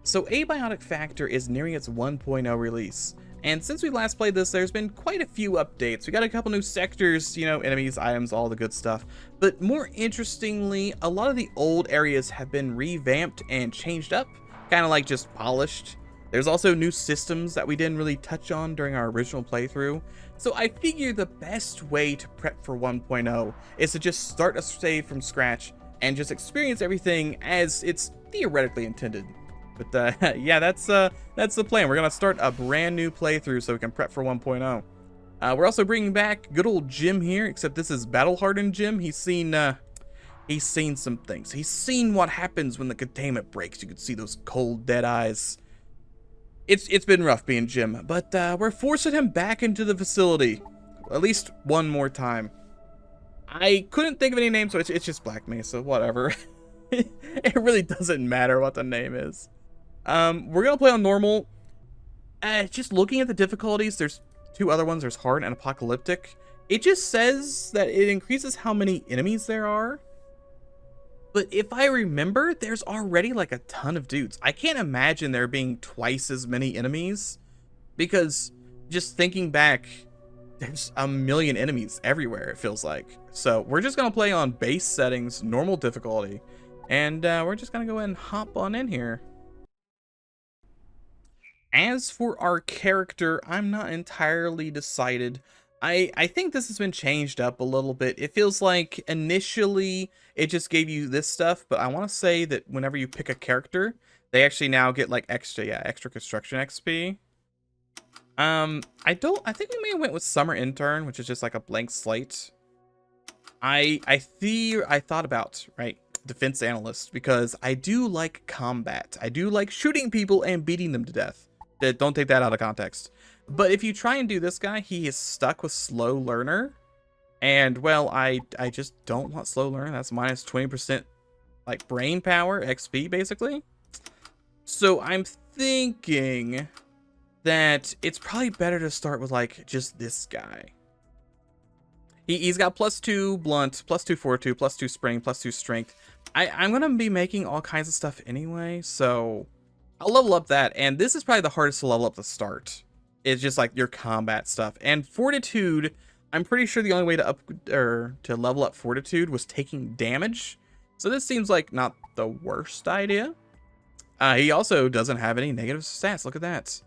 So Abiotic Factor is nearing its 1.0 release, and since we last played this, there's been quite a few updates. We got a couple new sectors, you know, enemies, items, all the good stuff. But more interestingly, a lot of the old areas have been revamped and changed up, kind of like just polished. There's also new systems that we didn't really touch on during our original playthrough. So I figure the best way to prep for 1.0 is to just start a save from scratch and just experience everything as it's theoretically intended. But yeah, that's the plan. We're gonna start a brand new playthrough so we can prep for 1.0. We're also bringing back good old Jim here, except this is battle hardened Jim. He's seen some things. He's seen what happens when the containment breaks. You can see those cold dead eyes. It's been rough being Jim, but we're forcing him back into the facility at least one more time. I couldn't think of any names, so it's just Black Mesa, whatever. It really doesn't matter what the name is. We're gonna play on normal. Just looking at the difficulties, there's two other ones. There's hard and apocalyptic. It just says that it increases how many enemies there are. But if I remember, there's already like a ton of dudes. I can't imagine there being twice as many enemies, because just thinking back, there's a million enemies everywhere, it feels like. So we're just gonna play on base settings, normal difficulty, and we're just gonna go ahead and hop on in here. As for our character, I'm not entirely decided. I think this has been changed up a little bit. It feels like initially it just gave you this stuff, but I want to say that whenever you pick a character, they actually now get like extra construction XP. I think we may have went with Summer Intern, which is just like a blank slate. I thought about, right, Defense Analyst, because I do like combat. I do like shooting people and beating them to death. Don't take that out of context. But if you try and do this guy, he is stuck with Slow Learner. And, well, I just don't want Slow Learner. That's minus 20%, like, brain power, XP, basically. So I'm thinking that it's probably better to start with, like, just this guy. He's got +2 blunt, +2 fortitude, +2 spring, +2 strength. I'm going to be making all kinds of stuff anyway, so I'll level up that. And this is probably the hardest to level up to start. It's just like your combat stuff. And fortitude, I'm pretty sure the only way to level up fortitude was taking damage. So this seems like not the worst idea. He also doesn't have any negative stats. Look at that.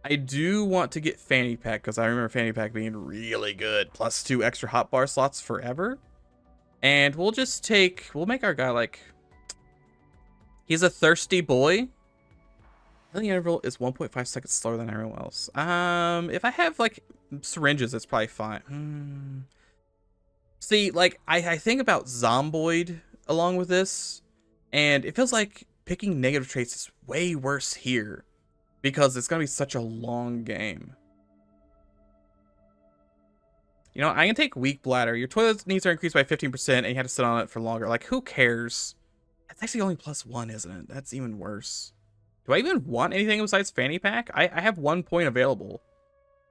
I do want to get Fanny Pack, because I remember Fanny Pack being really good. +2 extra hotbar slots forever. And we'll make our guy like, he's a thirsty boy. The interval is 1.5 seconds slower than everyone else. If I have like syringes, it's probably fine. See, like I think about Zomboid along with this, and it feels like picking negative traits is way worse here because it's gonna be such a long game. You know, I can take weak bladder. Your toilet needs are increased by 15%, and you have to sit on it for longer. Like, who cares? That's actually only +1, isn't it? That's even worse. Do I even want anything besides Fanny Pack? I have 1 point available.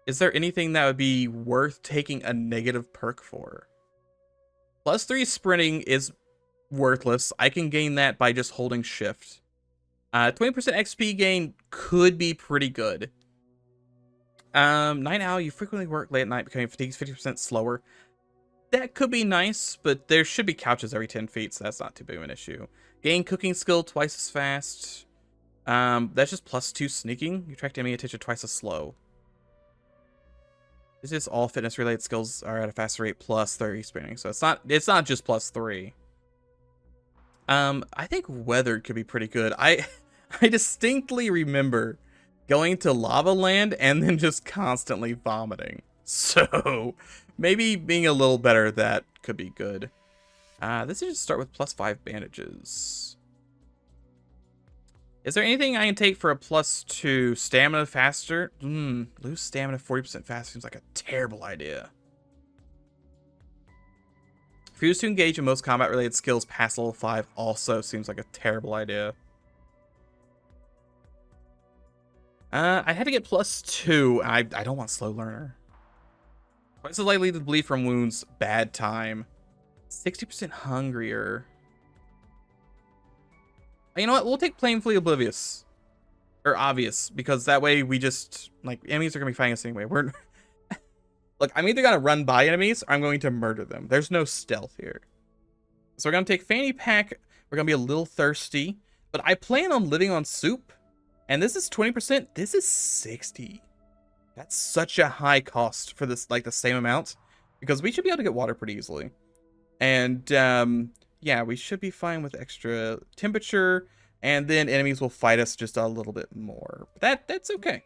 Is there anything that would be worth taking a negative perk for? +3 sprinting is worthless. I can gain that by just holding shift. 20% XP gain could be pretty good. Night Owl, you frequently work late at night, becoming fatigued 50% slower. That could be nice, but there should be couches every 10 feet, so that's not too big of an issue. Gain cooking skill twice as fast. That's just +2 sneaking. You attract enemy attention twice as slow. It's just all fitness related skills are at a faster rate +30 spinning. So it's not just +3. I think weathered could be pretty good. I distinctly remember going to Lava Land and then just constantly vomiting. So maybe being a little better at that could be good. This is just start with +5 bandages. Is there anything I can take for a +2 stamina faster? Lose stamina 40% faster seems like a terrible idea. Refuse to engage in most combat related skills past level 5 also seems like a terrible idea. I had to get +2. I don't want Slow Learner. Twice as likely to bleed from wounds. Bad time. 60% hungrier. You know what? We'll take Plainfully Oblivious. Or obvious, because that way we just, like, enemies are going to be fighting us anyway. Look, I'm either going to run by enemies or I'm going to murder them. There's no stealth here. So we're going to take fanny pack. We're going to be a little thirsty. But I plan on living on soup. And this is 20%. This is 60. That's such a high cost for this, like, the same amount. Because we should be able to get water pretty easily. And, yeah, we should be fine with extra temperature. And then enemies will fight us just a little bit more. That's okay.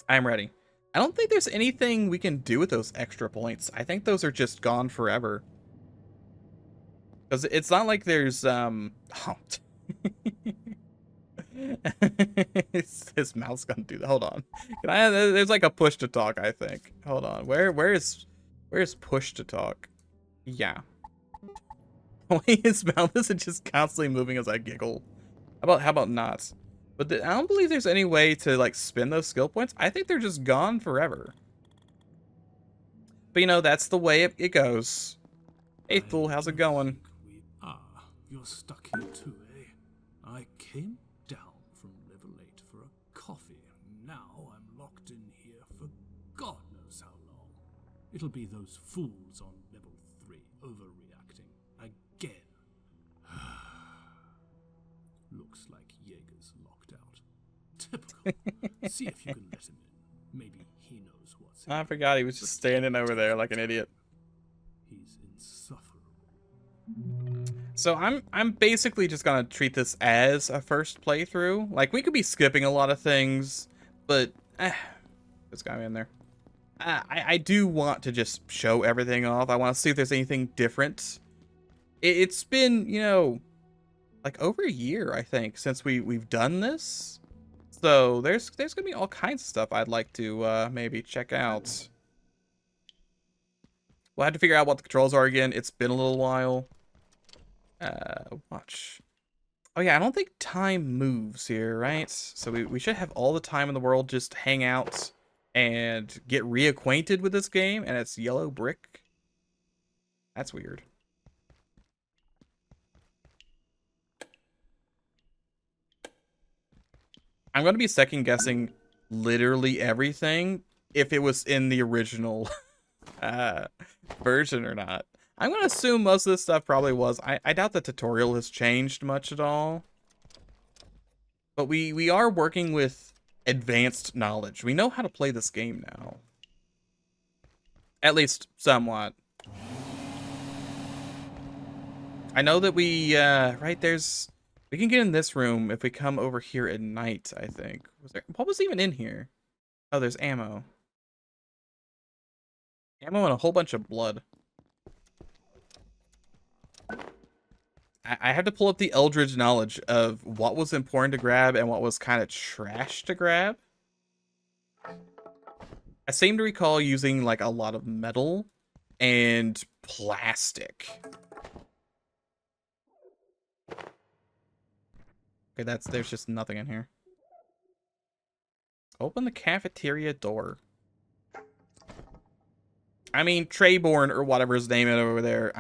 I'm ready. I don't think there's anything we can do with those extra points. I think those are just gone forever. Because it's not like there's, oh. His mouth's gonna do that. Hold on. There's like a push to talk, I think. Hold on. Where is push to talk? Yeah. His mouth isn't just constantly moving as I giggle. How about not? But I don't believe there's any way to, like, spend those skill points. I think they're just gone forever. But, you know, that's the way it goes. Hey, fool, how's it going? You're stuck here too, eh? I came down from level 8 for a coffee. Now I'm locked in here for God knows how long. It'll be those fools on level 3 overreacting again. Looks like Jaeger's locked out. Typical. See if you can let him in. Maybe he knows what's in. I forgot he was just standing over there like an idiot. He's insufferable. So I'm basically just gonna treat this as a first playthrough. Like, we could be skipping a lot of things, but this guy in there. I do want to just show everything off. I want to see if there's anything different. It's been, you know, like over a year, I think, since we've done this. So there's gonna be all kinds of stuff I'd like to maybe check out. We'll have to figure out what the controls are again. It's been a little while. Watch. Oh yeah, I don't think time moves here, right? So we should have all the time in the world just hang out and get reacquainted with this game, and it's yellow brick. That's weird. I'm going to be second guessing literally everything if it was in the original version or not. I'm going to assume most of this stuff probably was. I doubt the tutorial has changed much at all. But we are working with advanced knowledge. We know how to play this game now. At least somewhat. I know that we, right, we can get in this room if we come over here at night, I think. What was even in here? Oh, there's ammo. Ammo and a whole bunch of blood. I had to pull up the Eldridge knowledge of what was important to grab and what was kind of trash to grab. I seem to recall using like a lot of metal and plastic. Okay, there's just nothing in here. Open the cafeteria door. I mean, Treyborn or whatever his name is over there,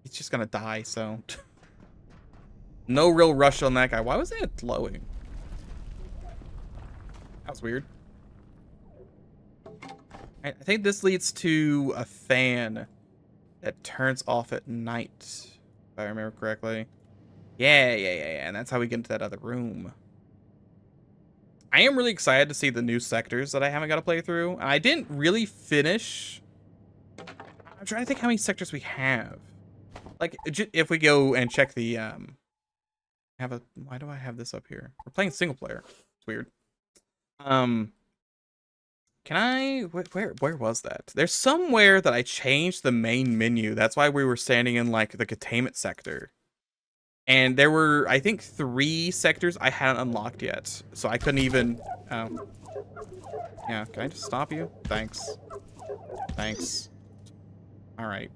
he's just gonna die, so. No real rush on that guy. Why was that glowing? That was weird. I think this leads to a fan that turns off at night, if I remember correctly. Yeah, and that's how we get into that other room. I am really excited to see the new sectors that I haven't got to play through. I didn't really finish. I'm trying to think how many sectors we have. Like, if we go and check the, why do I have this up here? We're playing single player. It's weird. Can I, where was that? There's somewhere that I changed the main menu. That's why we were standing in, like, the containment sector. And there were, I think, 3 sectors I hadn't unlocked yet. So I couldn't even... Yeah, can I just stop you? Thanks. Thanks. Alright.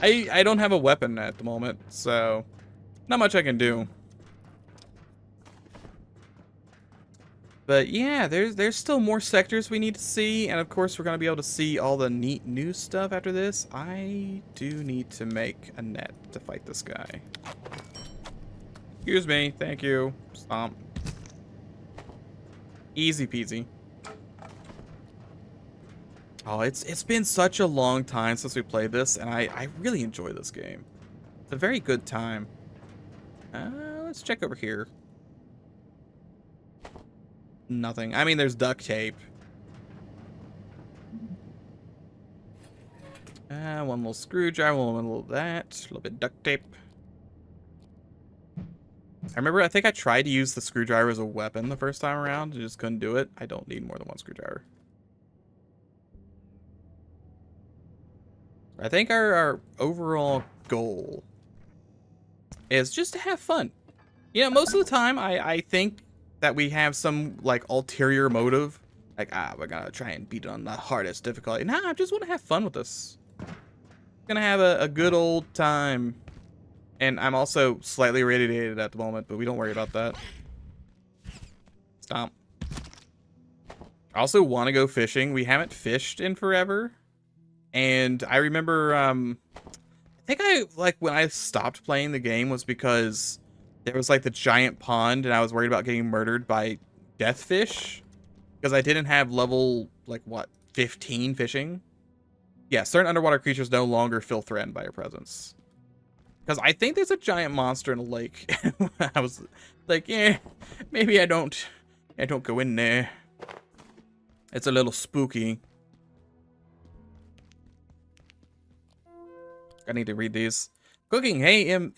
I don't have a weapon at the moment, so... Not much I can do. But yeah, there's still more sectors we need to see. And of course, we're going to be able to see all the neat new stuff after this. I do need to make a net to fight this guy. Excuse me. Thank you. Stomp. Easy peasy. Oh, it's been such a long time since we played this, and I really enjoy this game. It's a very good time. Let's check over here. Nothing. I mean, there's duct tape. One little screwdriver, one little that, a little bit duct tape. I think I tried to use the screwdriver as a weapon the first time around, and just couldn't do it. I don't need more than one screwdriver. I think our overall goal is just to have fun. You know, most of the time, I think that we have some, like, ulterior motive. Like, we're gonna try and beat it on the hardest difficulty. Nah, I just want to have fun with this. Gonna have a good old time. And I'm also slightly irradiated at the moment, but we don't worry about that. Stomp. I also want to go fishing. We haven't fished in forever. And I remember, I think when I stopped playing the game was because there was, like, the giant pond, and I was worried about getting murdered by deathfish. Because I didn't have level, like, what, 15 fishing? Yeah, certain underwater creatures no longer feel threatened by your presence. Because I think there's a giant monster in a lake. I was like, yeah, maybe I don't go in there. It's a little spooky. I need to read these. Cooking. Hey, I'm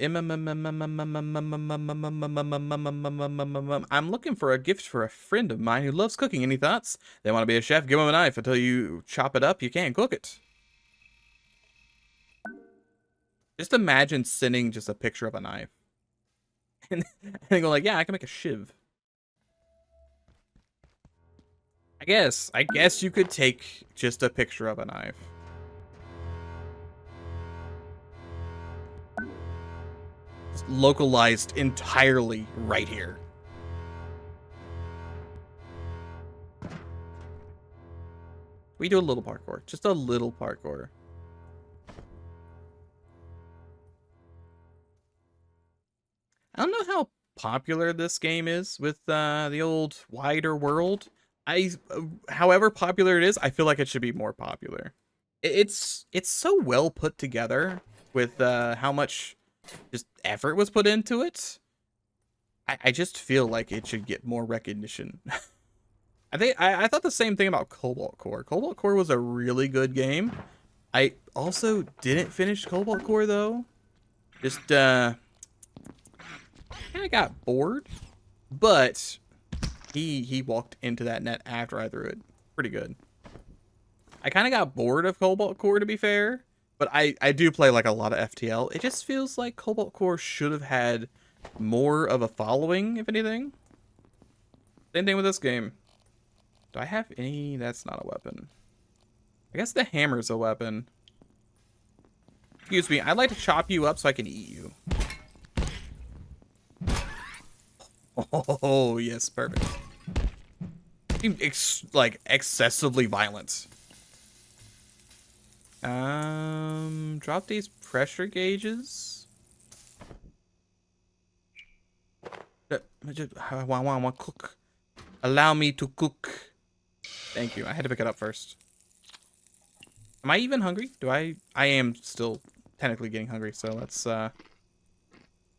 looking for a gift for a friend of mine who loves cooking. Any thoughts? They want to be a chef? Give them a knife. Until you chop it up, you can't cook it. Just imagine sending just a picture of a knife. And go like, yeah, I can make a shiv. I guess you could take just a picture of a knife. It's localized entirely right here. We do a little parkour. Just a little parkour. I don't know how popular this game is with the old wider world. However popular it is, I feel like it should be more popular. It's so well put together with how much just effort was put into it. I just feel like it should get more recognition. I thought the same thing about Cobalt Core. Cobalt Core was a really good game. I also didn't finish Cobalt Core though. Just kind of got bored, but he walked into that net after I threw it. Pretty good. I kind of got bored of Cobalt Core, to be fair, but I do play like a lot of FTL. It just feels like Cobalt Core should have had more of a following, if anything. Same thing with this game. Do I have any? That's not a weapon. I guess the hammer's a weapon. Excuse me, I'd like to chop you up so I can eat you. Oh, yes, perfect. Like, excessively violent. Drop these pressure gauges. I want to cook. Allow me to cook. Thank you. I had to pick it up first. Am I even hungry? I am still technically getting hungry, so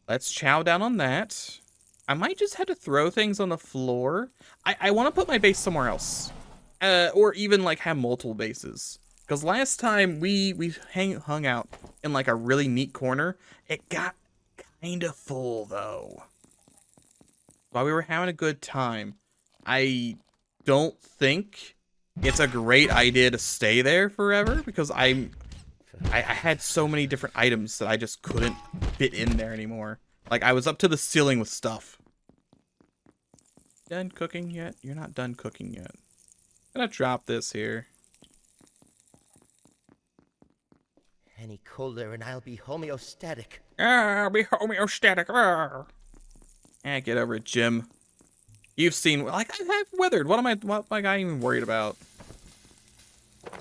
let's chow down on that. I might just have to throw things on the floor. I want to put my base somewhere else. Or even like have multiple bases. Because last time we hung out in like a really neat corner, it got kind of full though. While we were having a good time, I don't think it's a great idea to stay there forever because I had so many different items that I just couldn't fit in there anymore. Like I was up to the ceiling with stuff. Done cooking yet? You're not done cooking yet. I'm gonna drop this here. Any colder and I'll be homeostatic. I'll be homeostatic. Get over it, Jim. You've seen, like, I've weathered. What am I even worried about?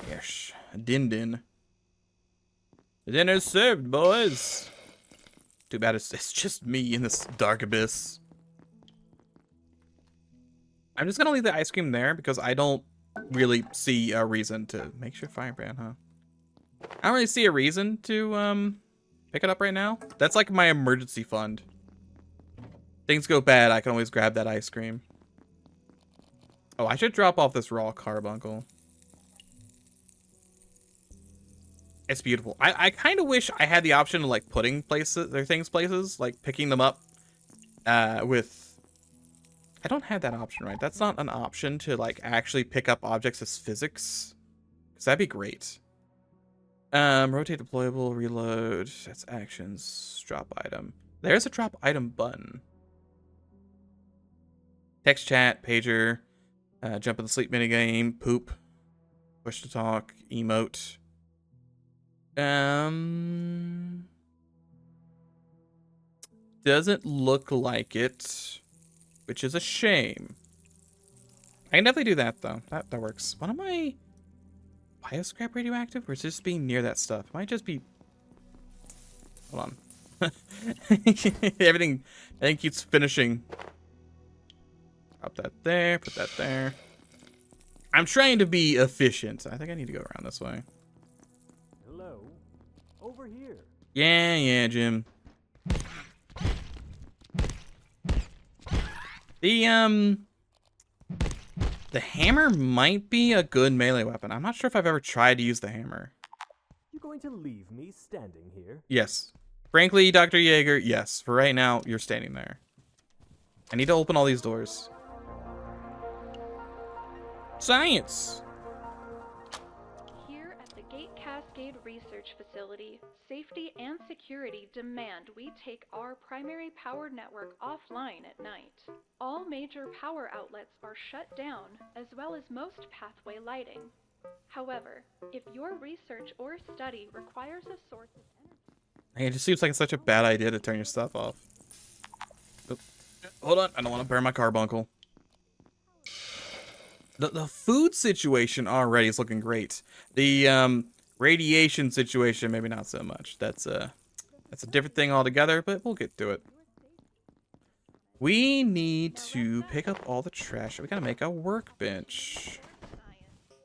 Yes, din. The dinner's served, boys. Too bad it's just me in this dark abyss. I'm just gonna leave the ice cream there because I don't really see a reason to make sure firebrand, huh? I don't really see a reason to pick it up right now. That's like my emergency fund. Things go bad, I can always grab that ice cream. Oh, I should drop off this raw carbuncle. It's beautiful. I kind of wish I had the option of like putting places, like picking them up with... I don't have that option, right? That's not an option to like actually pick up objects as physics. Because that'd be great. Rotate deployable, reload. That's actions. Drop item. There's a drop item button. Text chat, pager, jump in the sleep minigame, poop, push to talk, emote. Doesn't look like it, which is a shame. I can definitely do that though. That works. What am I? Bioscrap radioactive, or is this being near that stuff? It might just be. Hold on. Everything keeps finishing. Drop that there. Put that there. I'm trying to be efficient. I think I need to go around this way. Hello, over here. Yeah, Jim. The hammer might be a good melee weapon. I'm not sure if I've ever tried to use the hammer. You going to leave me standing here? Yes. Frankly, Dr. Yeager, yes. For right now, you're standing there. I need to open all these doors. Science! Here at the Cascade Research Facility, safety and security demand we take our primary power network offline at night. All major power outlets are shut down, as well as most pathway lighting. However, if your research or study requires a source of energy... It just seems like it's such a bad idea to turn your stuff off. Oop. Hold on, I don't want to burn my carbuncle. The food situation already is looking great. The radiation situation, maybe not so much. That's a different thing altogether, but we'll get to it. We need to pick up all the trash. We gotta make a workbench,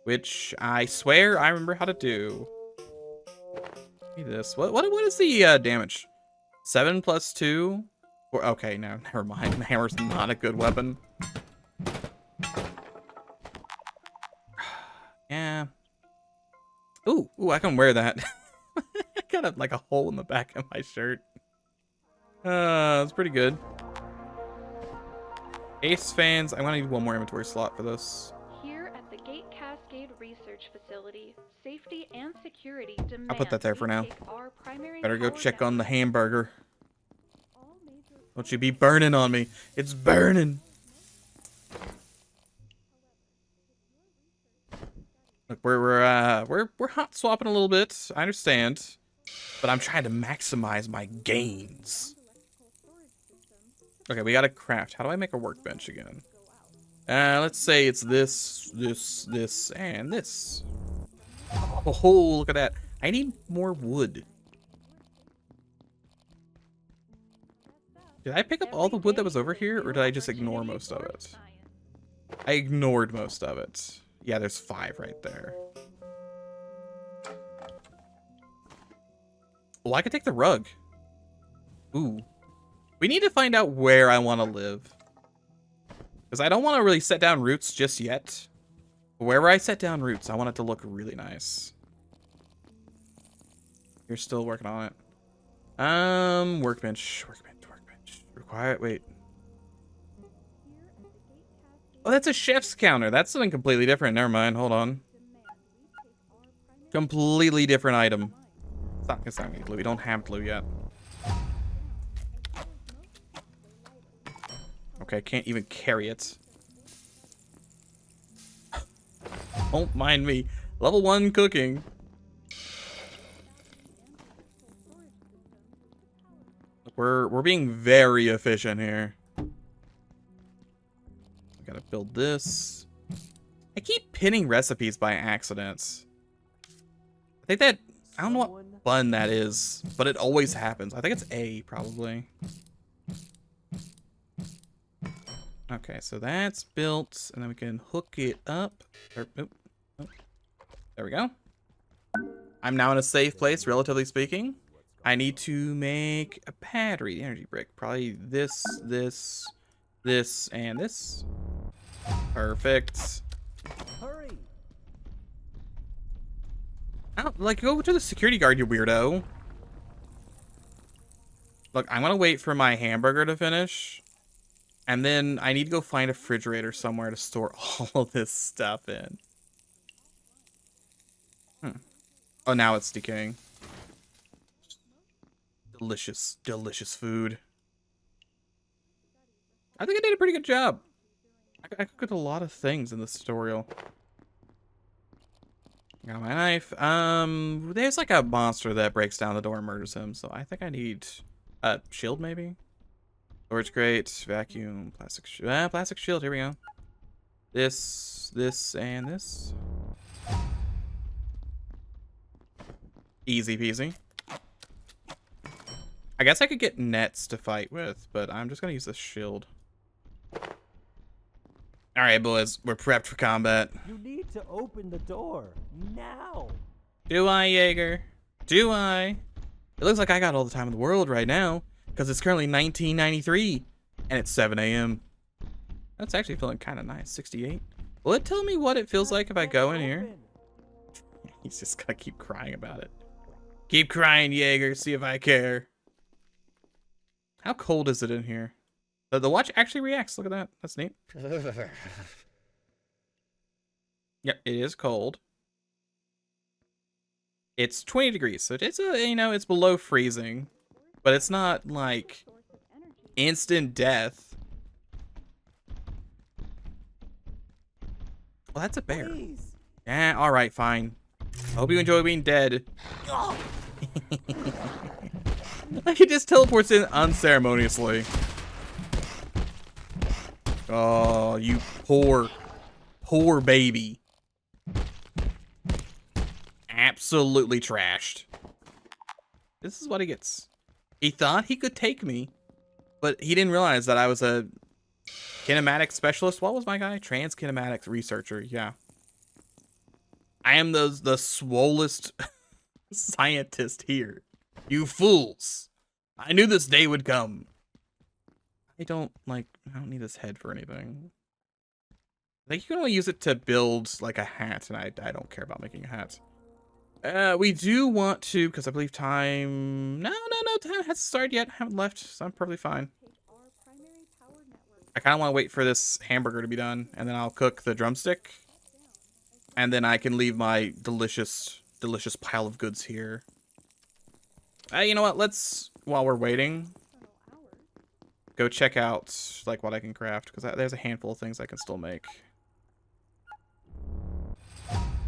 which I swear I remember how to do. Give me this. What is the damage? 7 plus 2? Or, okay, no, never mind. The hammer's not a good weapon. Yeah. Ooh, I can wear that. I got like a hole in the back of my shirt. That's pretty good. Ace fans. I'm gonna need one more inventory slot for this. Here at the Cascade Research Facility, safety and security demand I'll put that there for we now. take our primary Better go power check on the network. hamburger. All major Don't you be burning on me. It's burning. Look, we're hot swapping a little bit. I understand, but I'm trying to maximize my gains. Okay, we gotta craft. How do I make a workbench again? Let's say it's this, and this. Oh, look at that. I need more wood. Did I pick up all the wood that was over here, or did I just ignore most of it? I ignored most of it. Yeah, there's 5 right there. Well, I could take the rug. Ooh. We need to find out where I want to live. Because I don't want to really set down roots just yet. But wherever I set down roots, I want it to look really nice. You're still working on it. Workbench. Required, wait. Oh, that's a chef's counter. That's something completely different. Never mind. Hold on. Completely different item. It's not glue. We don't have glue yet. Okay, can't even carry it. Don't mind me. Level 1 cooking. We're being very efficient here. Gotta build this. I keep pinning recipes by accident. I think that, I don't know what. Someone button that is, but it always happens. I think it's A, probably. Okay, so that's built, and then we can hook it up. There we go. I'm now in a safe place, relatively speaking. I need to make a battery, the energy brick. Probably this, and this. Perfect. Hurry! Like, go to the security guard, you weirdo. Look, I'm gonna wait for my hamburger to finish. And then I need to go find a refrigerator somewhere to store all of this stuff in. Oh, now it's decaying. Delicious, delicious food. I think I did a pretty good job. I cooked a lot of things in this tutorial. Got my knife. There's like a monster that breaks down the door and murders him, so I think I need a shield, maybe? Storage crate, vacuum, plastic shield, here we go. This, and this. Easy peasy. I guess I could get nets to fight with, but I'm just gonna use this shield. Alright, boys, we're prepped for combat. You need to open the door now. Do I, Jaeger? Do I? It looks like I got all the time in the world right now, because it's currently 1993, and it's 7 a.m. That's actually feeling kind of nice, 68. Will it tell me what it feels like if I go in here? He's just gonna keep crying about it. Keep crying, Jaeger, see if I care. How cold is it in here? The watch actually reacts, look at that, that's neat. Yep, it is cold. It's 20 degrees, so it's it's below freezing, but it's not like instant death. Well, that's a bear. Please. Yeah, all right, fine. I hope you enjoy being dead. He just teleports in unceremoniously. Oh, you poor baby. Absolutely trashed. This is what he gets. He thought he could take me, but he didn't realize that I was a kinematic specialist. What was my guy? Trans-kinematics researcher, yeah. I am the swollest scientist here. You fools. I knew this day would come. I don't need this head for anything. I think you can only use it to build like a hat, and I don't care about making a hat. We do want to, because I believe time... No, time hasn't started yet. I haven't left, so I'm perfectly fine. I kind of want to wait for this hamburger to be done, and then I'll cook the drumstick. And then I can leave my delicious pile of goods here. You know what? Let's, while we're waiting, go check out like what I can craft, because there's a handful of things I can still make.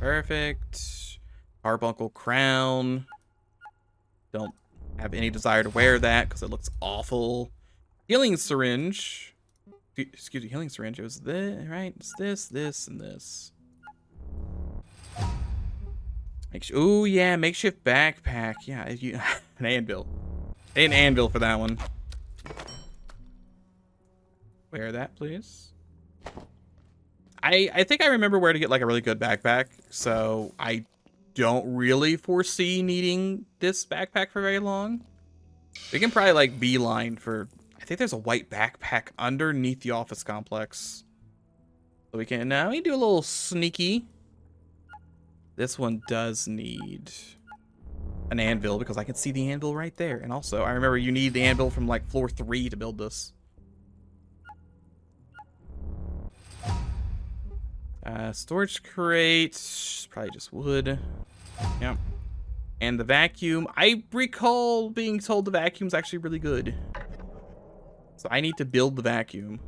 Perfect. Carbuncle crown. Don't have any desire to wear that because it looks awful. Healing syringe. Excuse me, healing syringe. It was this, right? It's this, and this. Oh yeah, makeshift backpack. Yeah, an anvil. An anvil for that one. Wear that, please. I think I remember where to get like a really good backpack, so I don't really foresee needing this backpack for very long. We can probably like beeline for... I think there's a white backpack underneath the office complex. So we can now do a little sneaky. This one does need an anvil because I can see the anvil right there. And also, I remember you need the anvil from like floor 3 to build this. Storage crate, probably just wood. Yep. And the vacuum. I recall being told the vacuum's actually really good. So I need to build the vacuum.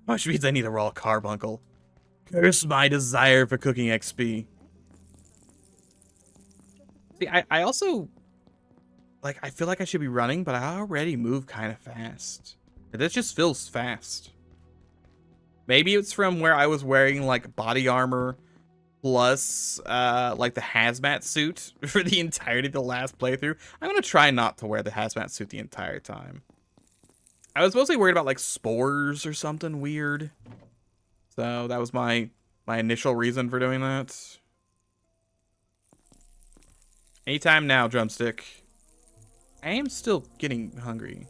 Which means I need a raw carbuncle. Curse my desire for cooking XP. See, I also... like, I feel like I should be running, but I already move kind of fast. This just feels fast. Maybe it's from where I was wearing, like, body armor plus like the hazmat suit for the entirety of the last playthrough. I'm gonna try not to wear the hazmat suit the entire time. I was mostly worried about like spores or something weird, so that was my initial reason for doing that. Anytime now, drumstick. I am still getting hungry.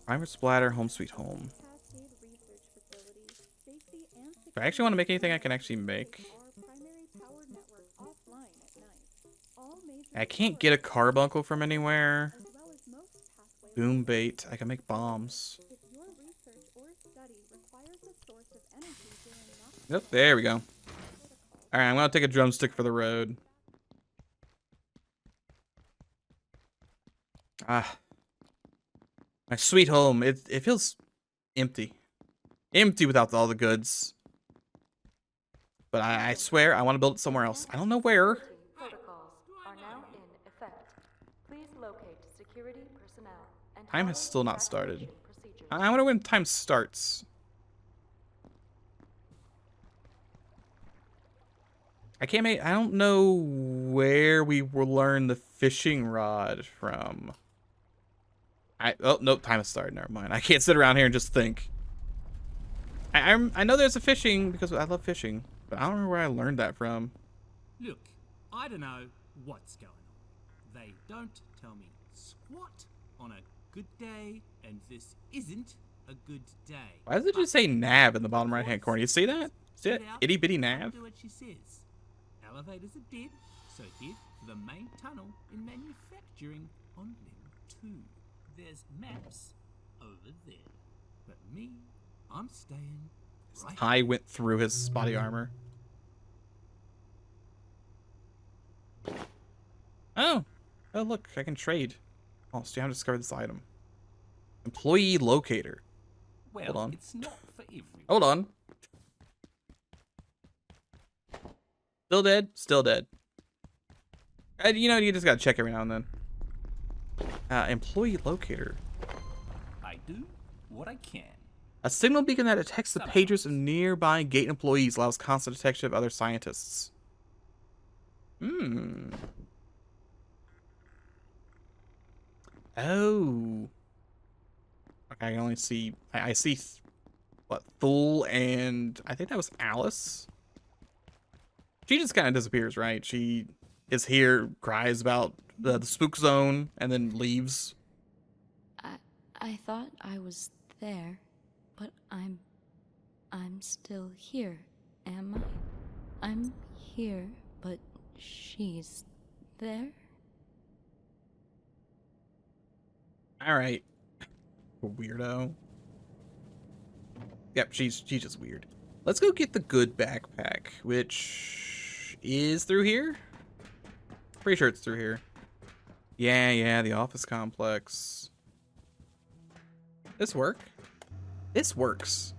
Primer splatter, home sweet home. Cascade Research Facility. Safety and Do I actually want to make anything I can actually make? our primary power network offline at night. All major I can't get a carbuncle from anywhere. as well as most pathways. Boom bait. I can make bombs. If your research or study requires a source of energy during nocturnal Yep, there we go. protocols, Alright, I'm gonna take a drumstick for the road. Ah. My sweet home. It feels empty. Empty without all the goods. But I swear I want to build it somewhere else. I don't know where. Protocols are now in effect. Please locate security personnel and Time has follow still not started. evacuation procedures. I wonder when time starts. I don't know where we will learn the fishing rod from. Oh, nope, time has started. Never mind. I can't sit around here and just think. I know there's a fishing because I love fishing, but I don't remember where I learned that from. Look, I don't know what's going on. They don't tell me squat on a good day, and this isn't a good day. Why does it just say nav in the bottom right hand corner? You see that? See that itty bitty nav? Do what she says. Elevators are dead, so head for the main tunnel in manufacturing on level 2. There's maps over there. But me, I'm staying right Tie went through his body armor. Oh. Oh, look, I can trade. Oh, so you haven't discovered this item. Employee locator. Well, Hold on. it's not for everyone. Hold on. Still dead? Still dead. You know, you just gotta check every now and then. Employee locator. I do what I can. A signal beacon that detects the pagers of nearby gate employees, allows constant detection of other scientists. Hmm. Oh. Okay, I can only see... I see... What? Thule and... I think that was Alice? She just kind of disappears, right? She is here, cries about the spook zone, and then leaves. I thought I was there, but I'm still here, am I? I'm here, but she's there? Alright. Weirdo. Yep, she's just weird. Let's go get the good backpack, which is through here? Pretty sure it's through here. Yeah, the office complex. This work? This works.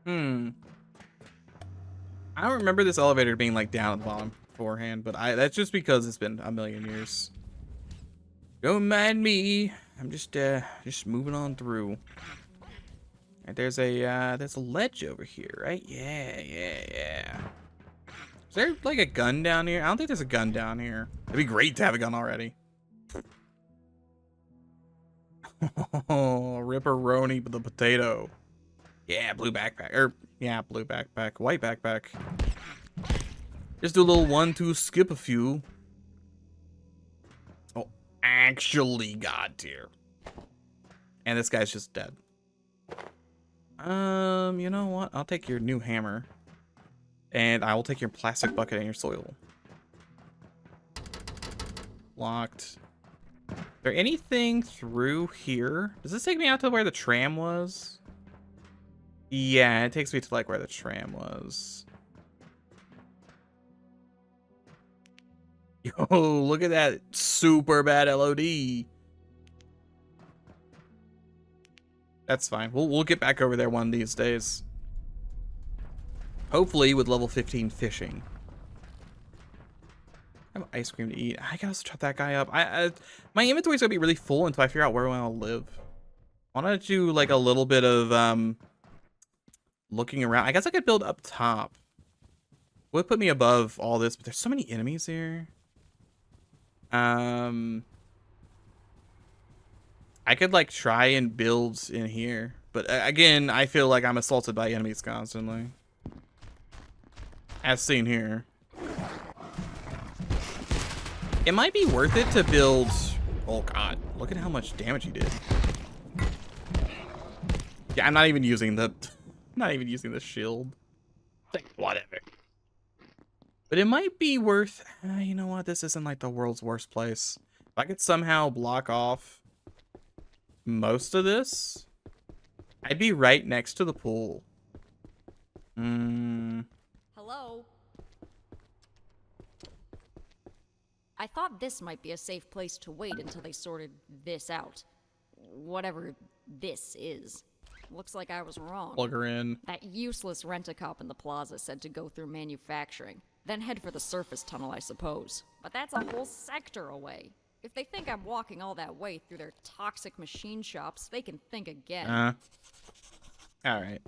I don't remember this elevator being like down at the bottom beforehand, but that's just because it's been a million years. Don't mind me. I'm just moving on through. And there's a ledge over here, right? Yeah. Is there like a gun down here? I don't think there's a gun down here. It'd be great to have a gun already. Oh, ripperoni with the potato. Yeah, blue backpack. Blue backpack. White backpack. Just do a little 1-2 skip a few. Oh, actually god tier. And this guy's just dead. You know what? I'll take your new hammer. And I will take your plastic bucket and your soil. Locked. Is there anything through here? Does this take me out to where the tram was? Yeah, it takes me to like where the tram was. Yo, look at that super bad LOD. That's fine. We'll get back over there one of these days. Hopefully with level 15 fishing. I have ice cream to eat. I gotta chop that guy up. My inventory's gonna be really full until I figure out where I want to live. I want to do like a little bit of looking around. I guess I could build up top. Would put me above all this, but there's so many enemies here. I could like try and build in here, but again, I feel like I'm assaulted by enemies constantly, as seen here. It might be worth it to build. Oh god, look at how much damage he did. Yeah, I'm not even using the shield. Like, whatever. But it might be worth, you know what, this isn't like the world's worst place. If I could somehow block off most of this, I'd be right next to the pool. Hello? I thought this might be a safe place to wait until they sorted this out. Whatever this is. Looks like I was wrong. Plug her in. That useless rent-a-cop in the plaza said to go through manufacturing, then head for the surface tunnel, I suppose. But that's a whole sector away. If they think I'm walking all that way through their toxic machine shops, they can think again. Alright.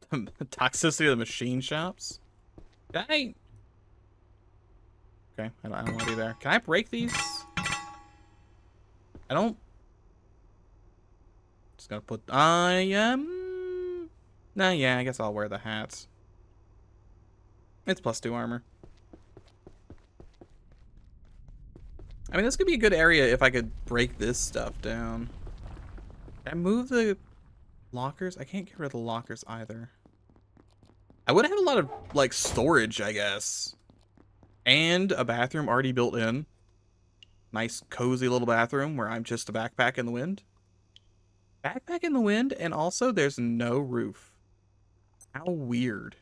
The toxicity of the machine shops? Okay, I don't want to be there. Can I break these? I don't... Just gotta put... Nah, yeah, I guess I'll wear the hats. It's +2 armor. I mean, this could be a good area if I could break this stuff down. Can I move the lockers? I can't get rid of the lockers either. I would have a lot of, like, storage, I guess. And a bathroom already built in. Nice, cozy little bathroom where I'm just a backpack in the wind. Backpack in the wind, and also there's no roof. How weird.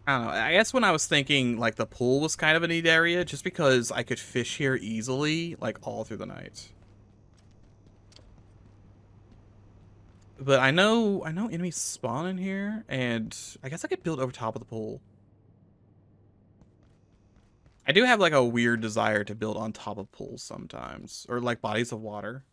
I don't know. I guess when I was thinking, like, the pool was kind of a neat area, just because I could fish here easily, like, all through the night. But I know enemies spawn in here, and I guess I could build over top of the pool. I do have, like, a weird desire to build on top of pools sometimes, or, like, bodies of water.